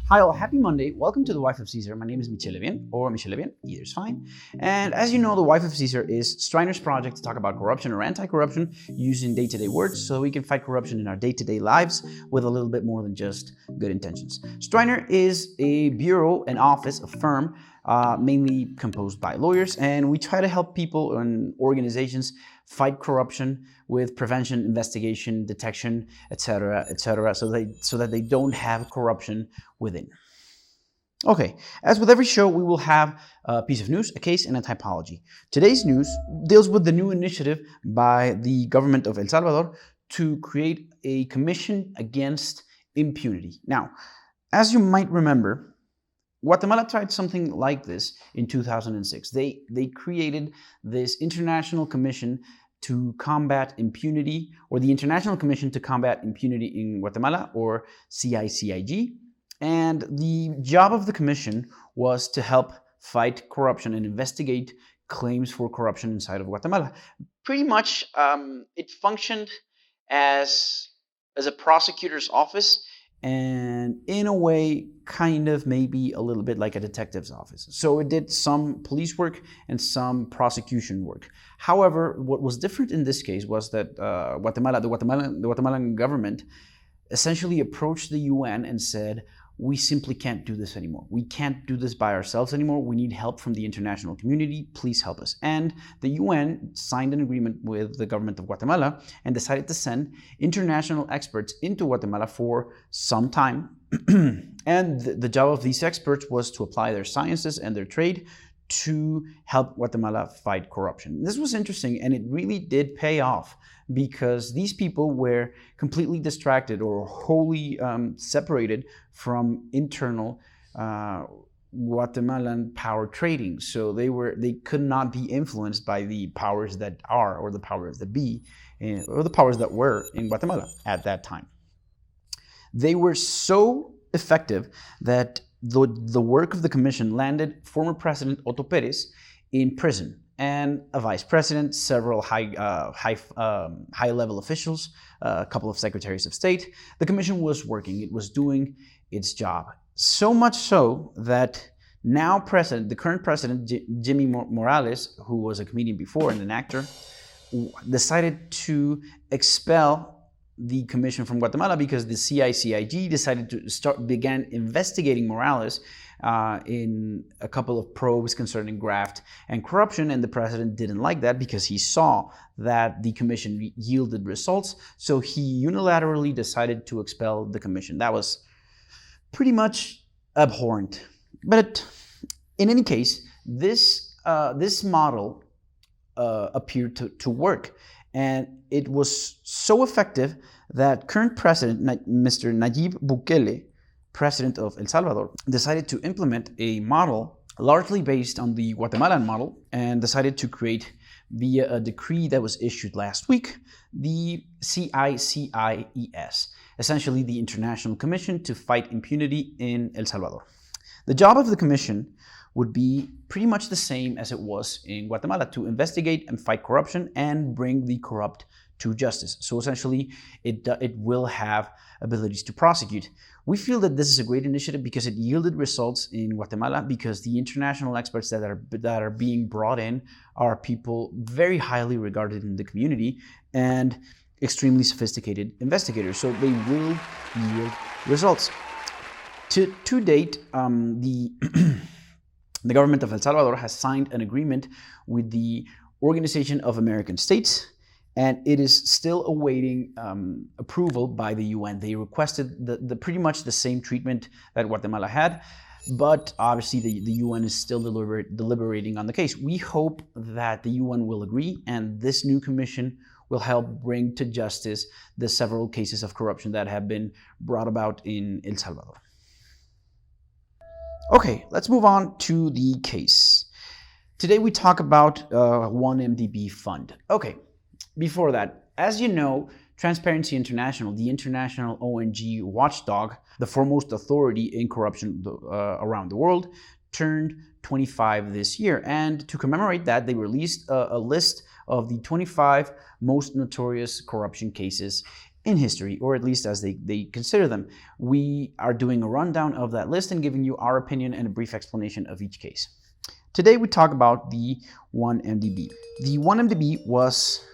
Hi all, happy Monday. Welcome to the Wife of Caesar. My name is Michel Levien, or Michel Levien, either is fine. And as you know, the Wife of Caesar is Streiner's project to talk about corruption or anti-corruption using day-to-day words so we can fight corruption in our day-to-day lives with a little bit more than just good intentions. Streiner is a bureau, an office, a firm, mainly composed by lawyers, and we try to help people and organizations fight corruption with prevention, investigation, detection, etc., so that they don't have corruption within. Okay, as with every show, we will have a piece of news, a case, and a typology. Today's news deals with the new initiative by the government of El Salvador to create a commission against impunity. Now, as you might remember, Guatemala tried something like this in 2006. They created this international commission to combat impunity, or the International Commission to Combat Impunity in Guatemala, or CICIG. And the job of the commission was to help fight corruption and investigate claims for corruption inside of Guatemala. Pretty much, it functioned as a prosecutor's office, and in a way, kind of maybe a little bit like a detective's office. So it did some police work and some prosecution work. However, what was different in this case was that the Guatemalan government essentially approached the UN and said, we simply can't do this anymore. We can't do this by ourselves anymore. We need help from the international community. Please help us. And the UN signed an agreement with the government of Guatemala and decided to send international experts into Guatemala for some time. And the job of these experts was to apply their sciences and their trade to help Guatemala fight corruption. This was interesting, and it really did pay off, because these people were completely distracted or wholly separated from internal Guatemalan power trading. So they could not be influenced by the powers that are, or the powers that be, or the powers that were in Guatemala at that time. They were so effective that the work of the commission landed former President Otto Perez in prison, and a vice president, several high-level officials, a couple of secretaries of state. The commission was working. It was doing its job. So much so that now the current president, Jimmy Morales, who was a comedian before and an actor, decided to expel the commission from Guatemala because the CICIG decided to began investigating Morales in a couple of probes concerning graft and corruption, and the president didn't like that because he saw that the commission yielded results, so he unilaterally decided to expel the commission. That was pretty much abhorrent. But in any case, this model appeared to work, and it was so effective that current president, Mr. Nayib Bukele, president of El Salvador, decided to implement a model largely based on the Guatemalan model, and decided to create, via a decree that was issued last week, the CICIES, essentially the International Commission to Fight Impunity in El Salvador. The job of the commission would be pretty much the same as it was in Guatemala, to investigate and fight corruption and bring the corrupt to justice. So essentially, it will have abilities to prosecute. We feel that this is a great initiative because it yielded results in Guatemala, because the international experts that are being brought in are people very highly regarded in the community and extremely sophisticated investigators. So they will yield results. To date, the government of El Salvador has signed an agreement with the Organization of American States, and it is still awaiting approval by the UN. They requested pretty much the same treatment that Guatemala had, but obviously the UN is still deliberating on the case. We hope that the UN will agree, and this new commission will help bring to justice the several cases of corruption that have been brought about in El Salvador. Okay, let's move on to the case. Today we talk about 1MDB fund. Okay, before that, as you know, Transparency International, the international ONG watchdog, the foremost authority in corruption around the world, turned 25 this year. And to commemorate that, they released a list of the 25 most notorious corruption cases in history, or at least as they consider them. We are doing a rundown of that list and giving you our opinion and a brief explanation of each case. Today we talk about the 1MDB. The 1MDB was,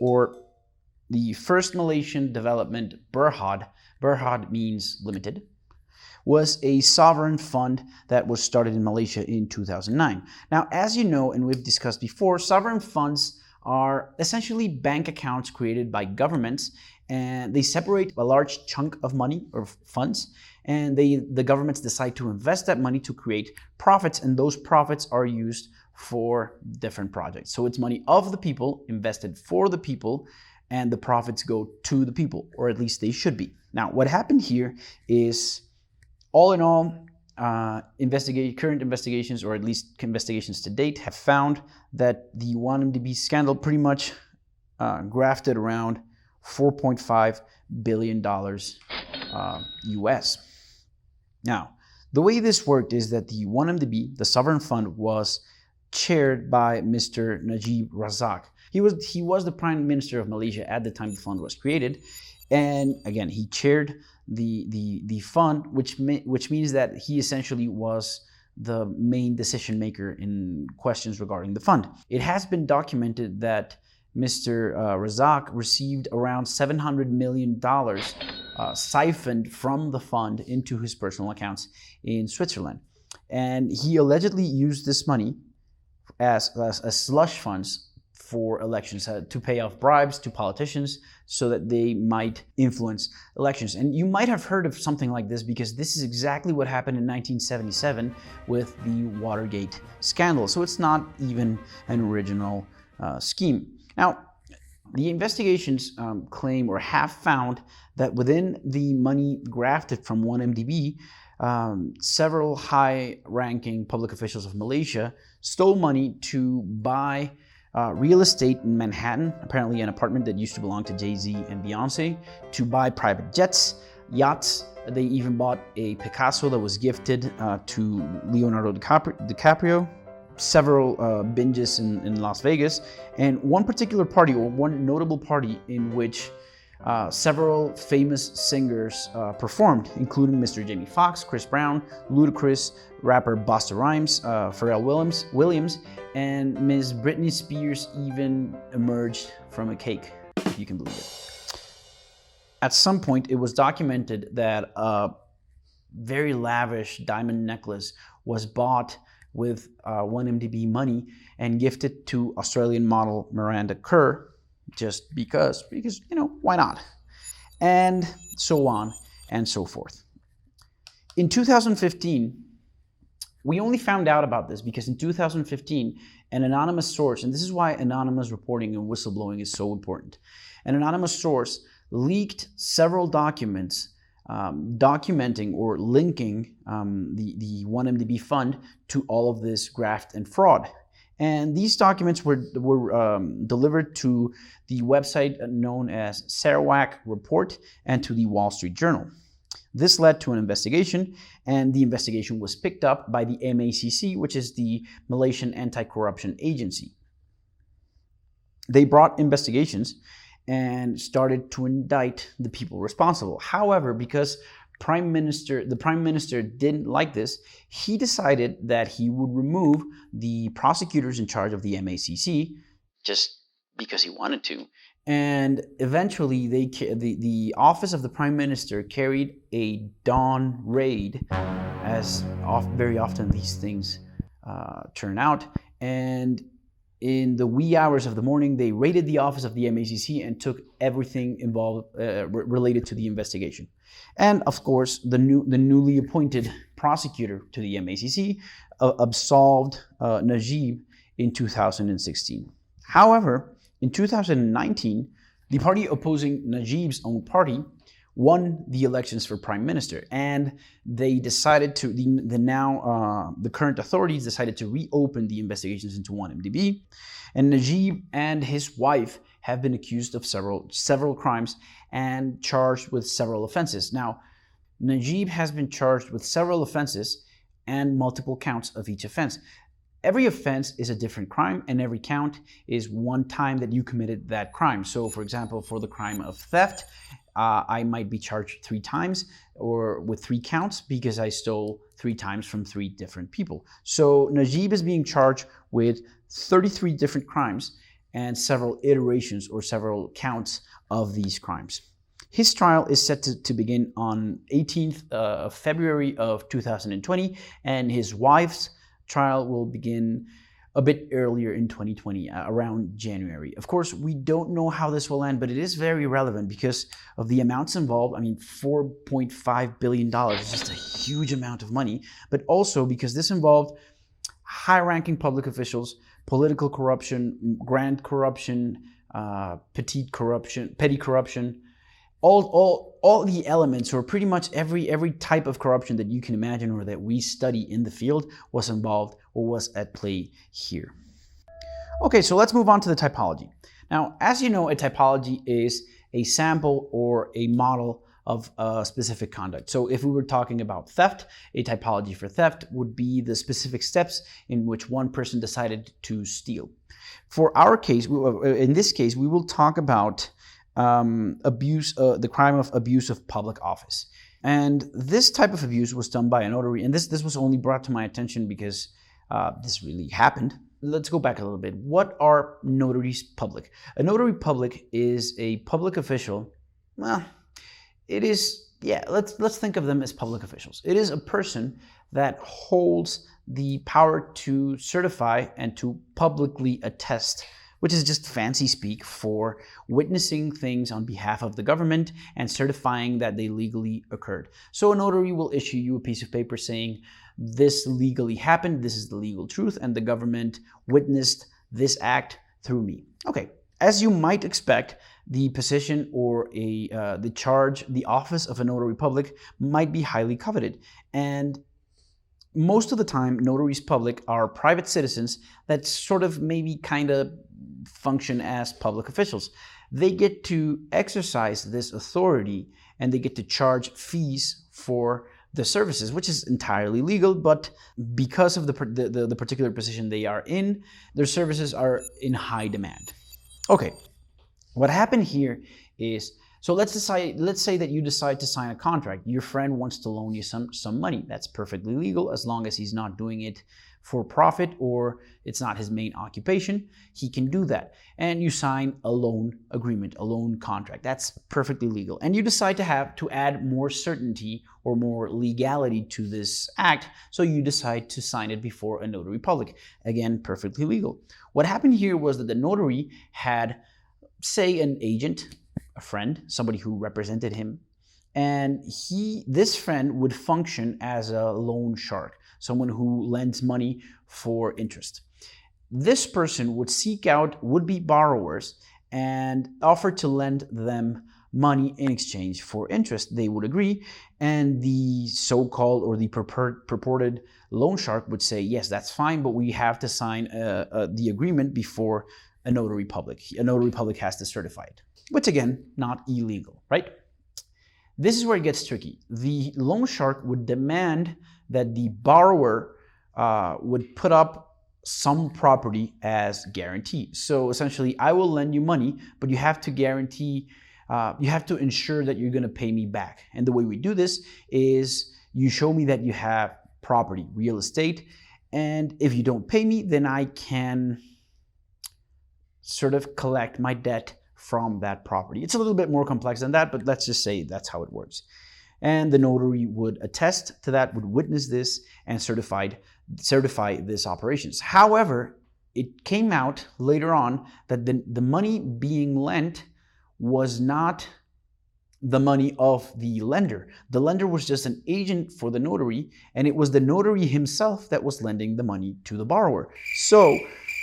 or the first Malaysian development Berhad means limited, was a sovereign fund that was started in Malaysia in 2009. Now, as you know, and we've discussed before, sovereign funds are essentially bank accounts created by governments, and they separate a large chunk of money or funds, and the governments decide to invest that money to create profits, and those profits are used for different projects. So it's money of the people invested for the people, and the profits go to the people, or at least they should be. Now, what happened here is, all in all, current investigations, or at least investigations to date, have found that the 1MDB scandal pretty much grafted around $4.5 billion US. Now, the way this worked is that the 1MDB, the sovereign fund, was chaired by Mr. Najib Razak. He was the Prime Minister of Malaysia at the time the fund was created, and again, he chaired the fund, which means that he essentially was the main decision maker in questions regarding the fund. It has been documented that Mr. Razak received around $700 million siphoned from the fund into his personal accounts in Switzerland, and he allegedly used this money as slush funds for elections, to pay off bribes to politicians so that they might influence elections. And you might have heard of something like this because this is exactly what happened in 1977 with the Watergate scandal. So it's not even an original scheme. Now, the investigations claim, or have found, that within the money grafted from 1MDB, several high-ranking public officials of Malaysia stole money to buy real estate in Manhattan, apparently an apartment that used to belong to Jay-Z and Beyonce, to buy private jets, yachts. They even bought a Picasso that was gifted to Leonardo DiCaprio, several binges in Las Vegas, and one particular party, or one notable party, in which several famous singers performed, including Mr. Jamie Foxx, Chris Brown, Ludacris, rapper Busta Rhymes, Pharrell Williams, and Ms. Britney Spears even emerged from a cake, if you can believe it. At some point, it was documented that a very lavish diamond necklace was bought with 1MDB money and gifted to Australian model Miranda Kerr, just because, why not? And so on and so forth. In 2015, we only found out about this because in 2015, an anonymous source, and this is why anonymous reporting and whistleblowing is so important, an anonymous source leaked several documents documenting or linking the 1MDB fund to all of this graft and fraud. And these documents were delivered to the website known as Sarawak Report and to the Wall Street Journal. This led to an investigation, and the investigation was picked up by the MACC, which is the Malaysian Anticorruption Agency. They brought investigations and started to indict the people responsible. However, because the Prime Minister didn't like this, he decided that he would remove the prosecutors in charge of the MACC just because he wanted to. And eventually, the office of the Prime Minister carried a dawn raid, as very often these things turn out. And in the wee hours of the morning, they raided the office of the MACC and took everything involved related to the investigation. And of course, the newly appointed prosecutor to the MACC absolved Najib in 2016. However, in 2019, the party opposing Najib's own party won the elections for prime minister, and they decided to the current authorities decided to reopen the investigations into 1MDB, and Najib and his wife have been accused of several crimes and charged with several offenses. Now, Najib has been charged with several offenses and multiple counts of each offense. Every offense is a different crime, and every count is one time that you committed that crime. So, for example, for the crime of theft, I might be charged 3 times or with 3 counts because I stole 3 times from 3 different people. So Najib is being charged with 33 different crimes and several iterations or several counts of these crimes. His trial is set to begin on 18th of February of 2020, and his wife's trial will begin a bit earlier in 2020, around January. Of course, we don't know how this will end, but it is very relevant because of the amounts involved. I mean, $4.5 billion is just a huge amount of money, but also because this involved high-ranking public officials, political corruption, grand corruption, petty corruption, all the elements, or pretty much every type of corruption that you can imagine or that we study in the field was involved or was at play here. Okay, so let's move on to the typology. Now, as you know, a typology is a sample or a model of a specific conduct. So if we were talking about theft, a typology for theft would be the specific steps in which one person decided to steal. For our case, in this case, we will talk about the crime of abuse of public office. And this type of abuse was done by a notary, and this was only brought to my attention because this really happened. Let's go back a little bit. What are notaries public? A notary public is a public official. Well, it is, yeah, let's think of them as public officials. It is a person that holds the power to certify and to publicly attest, which is just fancy speak for witnessing things on behalf of the government and certifying that they legally occurred. So a notary will issue you a piece of paper saying, this legally happened, this is the legal truth, and the government witnessed this act through me. Okay, as you might expect, the position or the charge, the office of a notary public might be highly coveted. And most of the time, notaries public are private citizens that sort of maybe kind of function as public officials. They get to exercise this authority and they get to charge fees for the services, which is entirely legal, but because of the particular position they are in, their services are in high demand. Okay, what happened here is, so let's say that you decide to sign a contract. Your friend wants to loan you some money. That's perfectly legal as long as he's not doing it for profit or it's not his main occupation. He can do that. And you sign a loan agreement, a loan contract. That's perfectly legal. And you decide to add more certainty or more legality to this act. So you decide to sign it before a notary public. Again, perfectly legal. What happened here was that the notary had, say, an agent, a friend, somebody who represented him, and this friend would function as a loan shark, someone who lends money for interest. This person would seek out would-be borrowers and offer to lend them money in exchange for interest. They would agree, and the so-called or the purported loan shark would say, yes, that's fine, but we have to sign the agreement before a notary public. A notary public has to certify it, which again, not illegal, right? This is where it gets tricky. The loan shark would demand that the borrower would put up some property as guarantee. So essentially, I will lend you money, but you have to guarantee, you have to ensure that you're going to pay me back. And the way we do this is you show me that you have property, real estate, and if you don't pay me, then I can sort of collect my debt from that property. It's a little bit more complex than that, but let's just say that's how it works. And the notary would attest to that, would witness this, and certify this operations. However, it came out later on that the money being lent was not the money of the lender. The lender was just an agent for the notary, and it was the notary himself that was lending the money to the borrower. So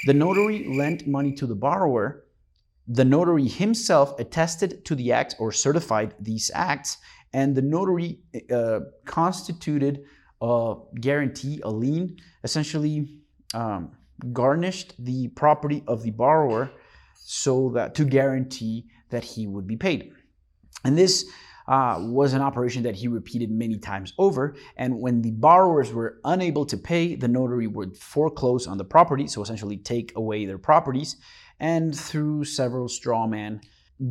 the notary lent money to the borrower. The notary himself attested to the acts or certified these acts, and the notary constituted a guarantee, a lien, essentially garnished the property of the borrower so that to guarantee that he would be paid. And this was an operation that he repeated many times over. And when the borrowers were unable to pay, the notary would foreclose on the property, so essentially take away their properties, and through several straw men,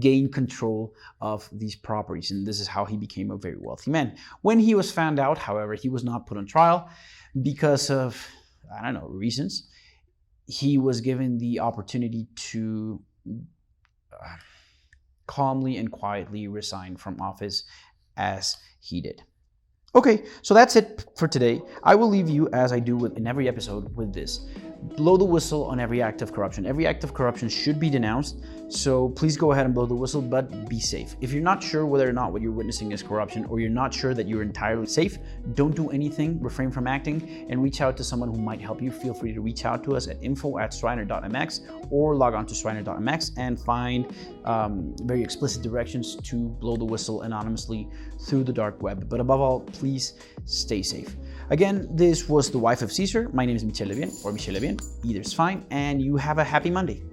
gain control of these properties. And this is how he became a very wealthy man. When he was found out, however, he was not put on trial because of, I don't know, reasons. He was given the opportunity to calmly and quietly resign from office as he did. Okay, so that's it for today. I will leave you, as I do in every episode, with this. Blow the whistle on every act of corruption. Every act of corruption should be denounced, so please go ahead and blow the whistle, but be safe. If you're not sure whether or not what you're witnessing is corruption, or you're not sure that you're entirely safe, don't do anything, refrain from acting, and reach out to someone who might help you. Feel free to reach out to us at info@streiner.mx or log on to streiner.mx and find very explicit directions to blow the whistle anonymously through the dark web. But above all, please stay safe. Again, this was The Wife of Caesar. My name is Michel Levien, or Michel Levien, either's fine, and you have a happy Monday.